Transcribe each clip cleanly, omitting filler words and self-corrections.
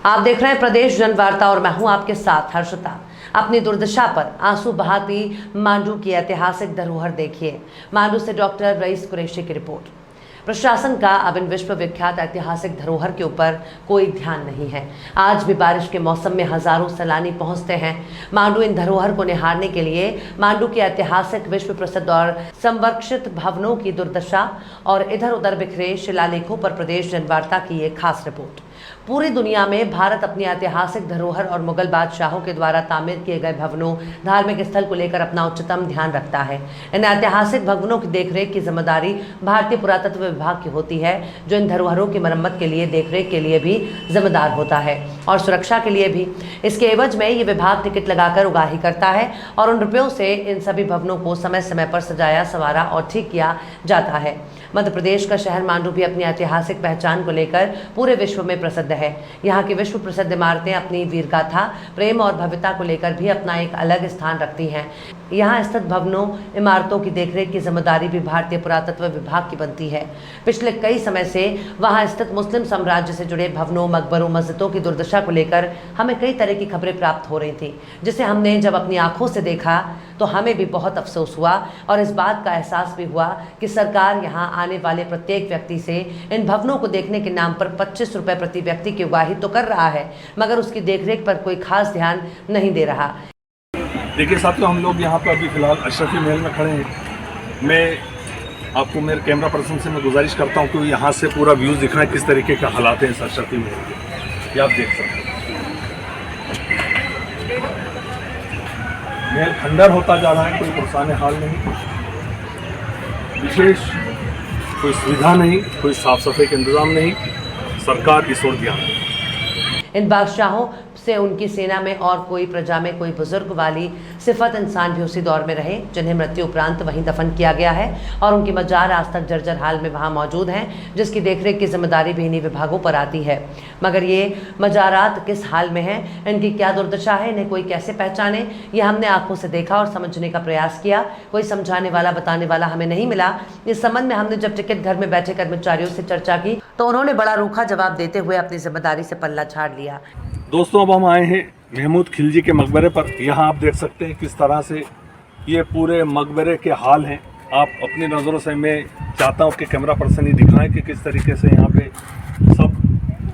आप देख रहे हैं प्रदेश जनवार्ता और मैं हूं आपके साथ हर्षिता। अपनी दुर्दशा पर आंसू बहाती मांडू की ऐतिहासिक धरोहर देखिए। मांडू से डॉक्टर रईस कुरैशी की रिपोर्ट। प्रशासन का अब इन विश्वविख्यात ऐतिहासिक धरोहर के ऊपर कोई ध्यान नहीं है। आज भी बारिश के मौसम में हजारों सैलानी पहुंचते हैं मांडू इन धरोहर को निहारने के लिए। मांडू के ऐतिहासिक विश्व प्रसिद्ध और संरक्षित भवनों की दुर्दशा और इधर उधर बिखरे शिलालेखों पर प्रदेश जनवार्ता की एक खास रिपोर्ट। पूरी दुनिया में भारत अपनी ऐतिहासिक धरोहर और मुगल बादशाहों के द्वारा तामीर किए गए भवनों, धार्मिक स्थल को लेकर अपना उच्चतम ध्यान रखता है। इन ऐतिहासिक भवनों की देखरेख की जिम्मेदारी भारतीय पुरातत्व विभाग की होती है, जो इन धरोहरों की मरम्मत के लिए, देखरेख के लिए भी जिम्मेदार होता है और सुरक्षा के लिए भी। इसके एवज में ये विभाग टिकट लगाकर उगाही करता है और उन रुपयों से इन सभी भवनों को समय समय पर सजाया, संवारा और ठीक किया जाता है। मध्य प्रदेश का शहर मांडू भी अपनी ऐतिहासिक पहचान को लेकर पूरे विश्व में प्रसिद्ध है। यहाँ की विश्व प्रसिद्ध इमारतें अपनी वीरगाथा, प्रेम और भव्यता को लेकर भी अपना एक अलग स्थान रखती हैं। यहाँ स्थित भवनों, इमारतों की देखरेख की जिम्मेदारी भी भारतीय पुरातत्व विभाग की बनती है। पिछले कई समय से वहाँ स्थित मुस्लिम साम्राज्य से जुड़े भवनों, मकबरों, मस्जिदों की दुर्दशा को लेकर हमें कई तरह की खबरें प्राप्त हो रही थी, जिसे हमने जब अपनी आंखों से देखा तो हमें भी बहुत अफसोस हुआ और इस बात का एहसास भी हुआ कि सरकार यहाँ आने वाले प्रत्येक व्यक्ति से इन भवनों को देखने के नाम पर 25 रुपए प्रति व्यक्ति की उगाही तो कर रहा है, मगर उसकी देखरेख पर कोई खास ध्यान नहीं दे रहा। देखिए साथियों, हम लोग यहाँ पर अभी फिलहाल अशरफी महल में खड़े हैं। मैं आपको मेरे कैमरा पर्सन से मैं गुजारिश करता हूँ कि यहाँ से पूरा व्यूज़ दिखाएं किस तरीके का हालात हैं इस अशरफी महल के। ये आप देख सकते हैं, महल खंडर होता जा रहा है, कोई पुरसाने हाल नहीं, विशेष कोई सुविधा नहीं, कोई साफ सफाई का इंतजाम नहीं। सरकार इस ओर ध्यान दे। इन बादशाहों से उनकी सेना में और कोई प्रजा में कोई बुजुर्ग वाली सिफत इंसान भी उसी दौर में रहे, जिन्हें मृत्यु उपरांत वहीं दफन किया गया है और उनकी मजार आज तक जर्जर हाल में वहां मौजूद हैं, जिसकी देखरेख की जिम्मेदारी भी इन्हीं विभागों पर आती है। मगर ये मजारात किस हाल में हैं, इनकी क्या दुर्दशा है, इन्हें कोई कैसे पहचाने, ये हमने आंखों से देखा और समझने का प्रयास किया। कोई समझाने वाला, बताने वाला हमें नहीं मिला। इस संबंध में हमने जब टिकट घर में बैठे कर्मचारियों से चर्चा की तो उन्होंने बड़ा रूखा जवाब देते हुए अपनी जिम्मेदारी से पल्ला झाड़ लिया। दोस्तों, अब हम आए हैं महमूद खिलजी के मकबरे पर। यहाँ आप देख सकते हैं किस तरह से ये पूरे मकबरे के हाल हैं। आप अपनी नज़रों से, मैं चाहता हूँ कि कैमरा पर्सन ही दिखाएं कि किस तरीके से यहाँ पे सब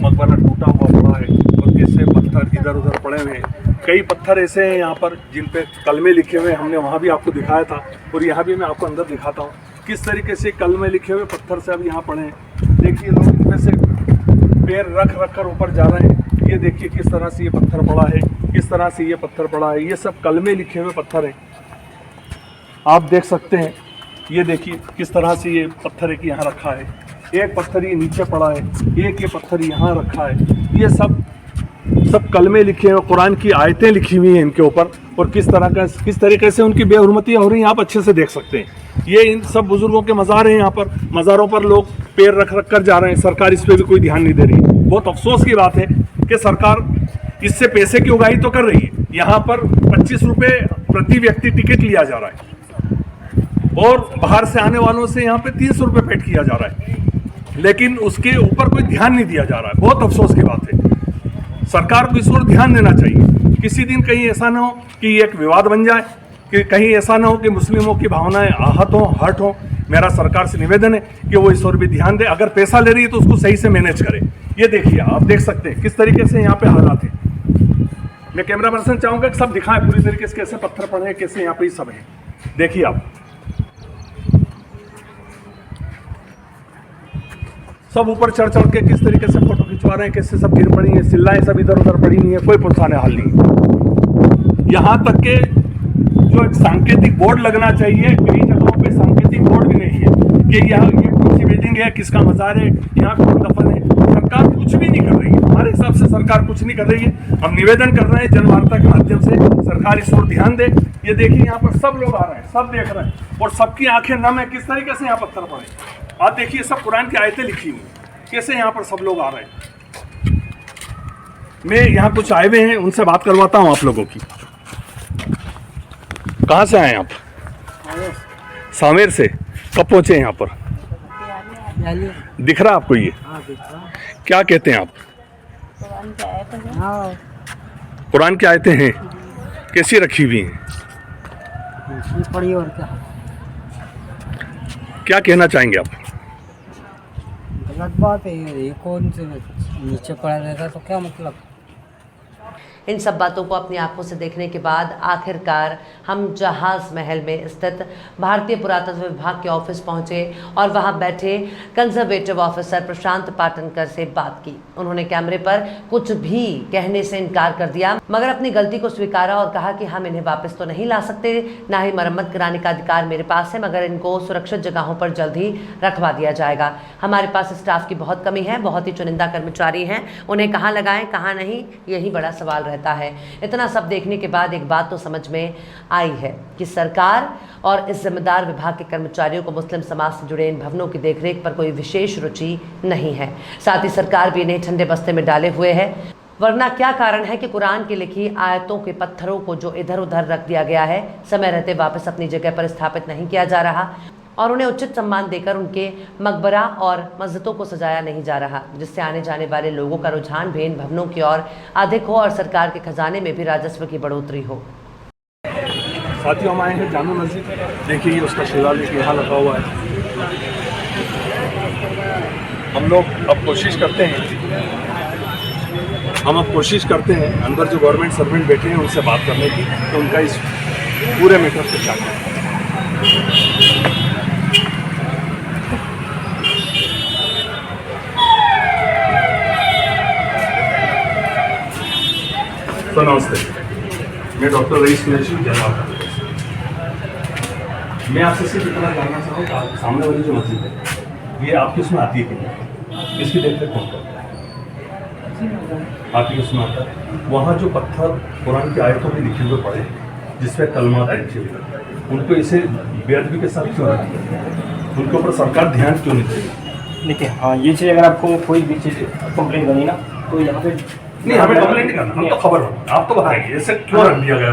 मकबरा टूटा हुआ पड़ा है और कैसे पत्थर इधर उधर पड़े हुए हैं। कई पत्थर ऐसे हैं यहाँ पर जिन पे कलमे लिखे हुए, हमने वहाँ भी आपको दिखाया था और यहाँ भी मैं आपको अंदर दिखाता हूँ किस तरीके से कलमे लिखे हुए पत्थर से अब यहाँ पड़े हैं। देखिए, लोग इनमें से पैर रख रख कर ऊपर जा रहे हैं। ये देखिए किस तरह से ये पत्थर पड़ा है, किस तरह से ये पत्थर पड़ा है। ये सब कलमे लिखे हुए पत्थर हैं, आप देख सकते हैं। ये देखिए किस तरह से ये पत्थर एक यहाँ रखा है, एक पत्थर ये नीचे पड़ा है, एक ये पत्थर यहाँ रखा है। ये सब कलमे लिखे हैं, कुरान की आयतें लिखी हुई हैं इनके ऊपर और किस तरीके से उनकी बेहुरमतियाँ हो रही हैं, आप अच्छे से देख सकते हैं। ये इन सब बुजुर्गों के मज़ार हैं। यहाँ पर मज़ारों पर लोग पैर रख रख कर जा रहे हैं, सरकार इस पर भी कोई ध्यान नहीं दे रही है। बहुत अफसोस की बात है कि सरकार इससे पैसे की उगाही तो कर रही है। यहाँ पर 25 रुपये प्रति व्यक्ति टिकट लिया जा रहा है और बाहर से आने वालों से यहाँ पे 300 रुपये पेड किया जा रहा है, लेकिन उसके ऊपर कोई ध्यान नहीं दिया जा रहा है। बहुत अफसोस की बात है। सरकार को इस ओर ध्यान देना चाहिए। किसी दिन कहीं ऐसा ना हो कि ये एक विवाद बन जाए, कि कहीं ऐसा ना हो कि मुस्लिमों की भावनाएं आहत हों, हर्ट हों। मेरा सरकार से निवेदन है कि वो इस ओर भी ध्यान दे। अगर पैसा ले रही है तो उसको सही से मैनेज करे। ये देखिए, आप देख सकते हैं किस तरीके से यहाँ पे हालात हैं। मैं कैमरा पर्सन चाहूँगा कि सब दिखाएं पूरी तरीके से कैसे पत्थर पड़े हैं, कैसे यहाँ पे सब है। देखिए आप सब ऊपर चढ़ चढ़ के किस तरीके से फोटो खिंचवा रहे हैं, कैसे सब गिर पड़ी हैं, सिल्लाएं सब इधर उधर पड़ी हुई है, कोई पुरसाने हाल नहीं। यहाँ तक के जो एक सांकेतिक बोर्ड लगना चाहिए, कई जगहों पे सांकेतिक बोर्ड भी नहीं है कि यहाँ ये कौन सी बिल्डिंग है, किसका मजार है, यहाँ कौन दफन है। सरकार कुछ भी नहीं कर रही है। हमारे हिसाब से सरकार कुछ नहीं कर रही है। हम निवेदन कर रहे हैं जनवार्ता के माध्यम से, सरकार इस ओर ध्यान दे। ये देखिए, यहाँ पर सब लोग आ रहे हैं, सब देख रहे हैं और सबकी आंखें नम है किस तरीके से यहाँ पत्थर पड़े। आप देखिए, सब कुरान की आयतें लिखी हुई, कैसे यहाँ पर सब लोग आ रहे हैं। मैं यहाँ कुछ आए हुए हैं, उनसे बात करवाता हूँ आप लोगों की। कहाँ से आए आप? सामेर से। कब पहुँचे यहाँ पर? दिख रहा आपको ये? क्या कहते हैं आप? कुरान के आयत है। हाँ, कुरान की आयतें हैं, कैसी रखी हुई हैं? इसमें पढ़ी और क्या क्या कहना चाहेंगे आप? गलत बात है ये कौन से नीचे पड़ा रहेगा तो क्या मतलब। इन सब बातों को अपनी आंखों से देखने के बाद आखिरकार हम जहाज महल में स्थित भारतीय पुरातत्व विभाग के ऑफिस पहुंचे और वहां बैठे कंजर्वेटिव ऑफिसर प्रशांत पाटनकर से बात की। उन्होंने कैमरे पर कुछ भी कहने से इनकार कर दिया, मगर अपनी गलती को स्वीकारा और कहा कि हम इन्हें वापस तो नहीं ला सकते, ना ही मरम्मत कराने का अधिकार मेरे पास है, मगर इनको सुरक्षित जगहों पर जल्द ही रखवा दिया जाएगा। हमारे पास स्टाफ की बहुत कमी है, बहुत ही चुनिंदा कर्मचारी हैं, उन्हें कहाँ लगाएं कहाँ नहीं, यही बड़ा सवाल रहता है। इतना सब देखने के बाद एक बात तो समझ में आई है कि सरकार और इस जिम्मेदार विभाग के कर्मचारियों को मुस्लिम समाज से जुड़े इन भवनों की देखरेख पर कोई विशेष रुचि नहीं है। साथ ही सरकार भी इन्हें ठंडे बस्ते में डाले हुए है, वरना क्या कारण है कि कुरान की लिखी आयतों के पत्थरों को जो इधर उधर रख दिया गया है, समय रहते वापस अपनी जगह पर स्थापित नहीं किया जा रहा और उन्हें उचित सम्मान देकर उनके मकबरा और मस्जिदों को सजाया नहीं जा रहा, जिससे आने जाने वाले लोगों का रुझान भी इन भवनों की ओर अधिक हो और सरकार के खजाने में भी राजस्व की बढ़ोतरी हो। साथियों, हम आए हैं जामा मस्जिद, देखिए उसका शिलालेख यहाँ लगा हुआ है। हम लोग अब कोशिश करते हैं अंदर जो गवर्नमेंट सर्वेंट बैठे हैं उनसे बात करने की, तो उनका इस पूरे मैटर से क्या है। तो नमस्ते, मैं डॉक्टर रईस कुरैशी जयमाल। मैं आपसे सिर्फ इतना जानना चाहूँ कि आपके सामने वाली जो मस्जिद है ये आपकी उसमें आती है कि नहीं, इसकी देखरेख कौन करता है? आपकी उसमें आता है। वहाँ जो पत्थर कुरान की आयतों में लिखे हुए पड़े जिसपे कलमात लिखे हुए, उनको इसे बेअदबी के साथ क्यों रखते हैं? उनके ऊपर सरकार ध्यान क्यों नहीं देती? देखिए, हाँ, ये चीज़ अगर आपको कोई भी चीज़ कंप्लेंट करनी ना तो यहाँ पे नहीं, हमें कंप्लेंट करना, हम तो खबर हो, आप तो बताएंगे ऐसे क्यों रख दिया गया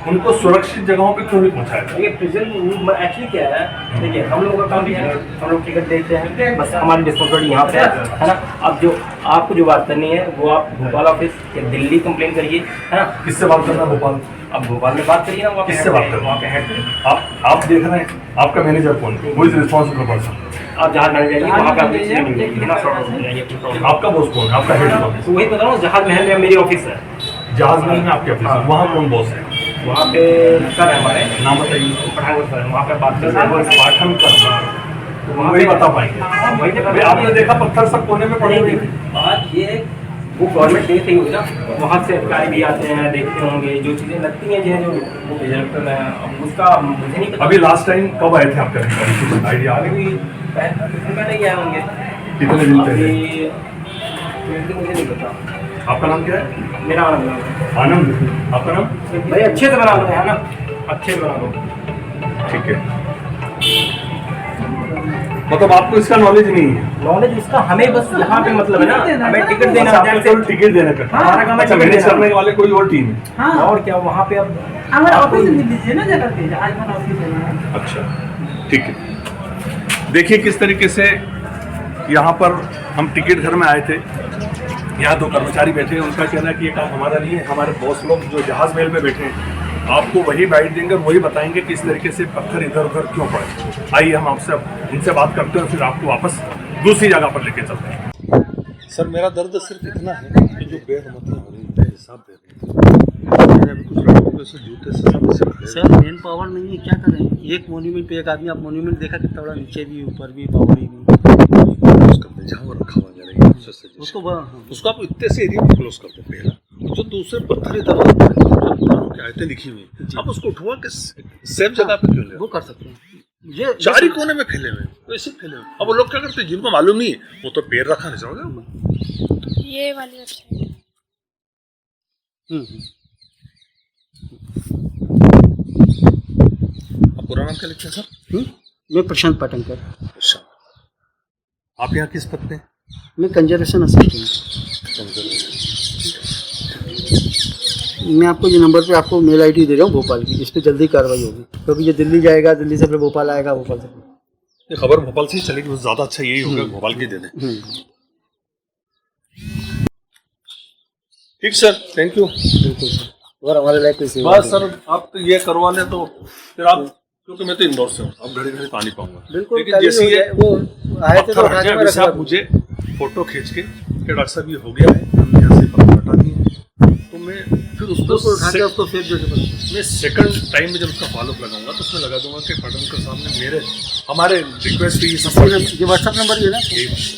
उनको सुरक्षित जगहों पे क्यों नहीं पहुँचाया? देखिए, प्रेजेंट एक्चुअली क्या है, देखिए हम लोगों का काम भी है, हम लोग टिकट देते हैं, बस हमारी रिस्पॉन्सिबिलिटी यहाँ पे है ना। अब जो आपको जो बात करनी है वो आप भोपाल ऑफिस या दिल्ली कंप्लेन करिए, है ना। किससे बात करना है? भोपाल। अब भोपाल में बात करिए ना, किससे बात करना? वहाँ पे हेड। आप देख रहे हैं, आपका मैनेजर कौन है? वो इज रिस्पॉन्सिबल पर्सन। आप जहाज महल जाइए, वहाँ पे आपको चीज़ें मिल जाएगी, बिना सॉर्ट हो जाएगी। आपका बॉस कौन है? आपका हेड कौन है? तो वही बता रहा हूँ, जहाज महल में मेरी ऑफिस है। जहाज महल में आपके ऑफिस है, वहाँ कौन बॉस है? वहाँ पे सर है हमारे, नाम बताइए। पठानकोट सर, वहाँ पे बात कर रहे हैं। पाठन करना वही बता पाएंगे। आपने देखा पत्थर सब कोने में पड़े हुए हैं। बात ये है, वो गवर्नमेंट देख रही होगी ना, वहाँ से अधिकारी भी आते हैं, देखते होंगे जो चीज़ें लगती हैं जो वो डिरेक्टर है, अब उसका मुझे नहीं पता। अभी लास्ट टाइम कब आए थे आपके अधिकारी? आइडिया आ गई? पहले ही आए होंगे। कितने दिन पहले? मुझे नहीं पता। आपका नाम क्या है? मेरा नाम है आनंद। आपका नाम? भाई अच्छे से बना लो है ना, अच्छे से बना लो। ठीक है, मतलब आपको इसका नॉलेज नहीं है? नॉलेज इसका हमें बस यहाँ पे मतलब है ना, हमें टिकट देना आपको केवल टिकट देने का। हमारा काम है अच्छा, टिकट मैनेज देना। करने वाले कोई और टीम है? हाँ, और क्या वहाँ पे अब हमारा ऑफिस मिल लीजिए ना जगह पे, जहाज महल ऑफिस है। अच्छा, ठीक है। देखिए किस तरीके से यहाँ पर हम टिकट घर में आए थे, यहाँ दो कर्मचारी बैठे हैं, उनका कहना है कि ये काम हमारा नहीं है, हमारे बॉस लोग जो जहाज महल में बैठे हैं आपको वही गाइड देंगे, वही बताएंगे कि इस तरीके से पत्थर इधर उधर क्यों पड़े। आइए हम आपसे उनसे बात करते हैं, फिर आपको वापस दूसरी जगह पर लेके चलते हैं। सर, मेरा दर्द सिर्फ इतना है कि जो बेरहमतियाँ हो रही हैं, बेहिसाब दे रही हैं। मैंने अभी कुछ लड़कों के से जूते से सर मैन पावर नहीं है, क्या करें। एक मोन्यूमेंट पे एक आदमी, आप मोन्यूमेंट देखा कितना बड़ा, नीचे भी ऊपर भी पावर ही नहीं। क्लोज करते जहाँ वो रखा हुआ जाएगा उसको आप इतने से एरिया में क्लोज करते पहला, जो दूसरे पत्थर इधर की आयतें लिखी हुई आप उसको उठवा के सेफ जगह पे क्यों ले? वो कर सकते हैं, ये चार ही कोने में फैले हुए वैसे फैले हुए। अब वो लोग क्या करते हैं जिनको मालूम नहीं है वो तो पैर रखा नहीं जाओगे। ये वाली अच्छा है। पूरा नाम क्या लिखते हैं सर? मैं प्रशांत पाटनकर। अच्छा, आप यहाँ किस पद पे? मैं कंजर्वेशन असिस्टेंट। मैं आपको ये नंबर पे आपको मेल आईडी दे रहा हूँ भोपाल की, इस पर जल्दी कार्रवाई होगी, क्योंकि ये दिल्ली जाएगा, दिल्ली से फिर भोपाल आएगा, भोपाल से ये खबर भोपाल से ही चलेगी, ज़्यादा अच्छा यही होगा भोपाल की दे दें। ठीक सर, थैंक यू। बिल्कुल सर, और हमारे लाइफ पे बस सर, आप तो ये करवा लें तो फिर आप, क्योंकि मैं तो इंदौर से हूँ, अब घड़ी घड़ी तो आ नहीं पाऊंगा। बिल्कुल, लेकिन जैसे कल ही हो ये जाए, वो आए थे तो पत्थर उठा हट के गया, मैं वैसे रखवा आप मुझे फोटो खींच के कि डॉक्टर साहब ये हो गया है, हमने यहाँ से पत्थर हटा दिए, तो मैं फिर उसको उठा के उसको उसको फेंक दो। मैं सेकंड टाइम में जब उसका फॉलोअप लगाऊंगा तो उसमें लगा दूंगा कि पटन के सामने मेरे हमारे रिक्वेस्ट पे ये सब ये व्हाट्सएप नंबर ही है ना? यही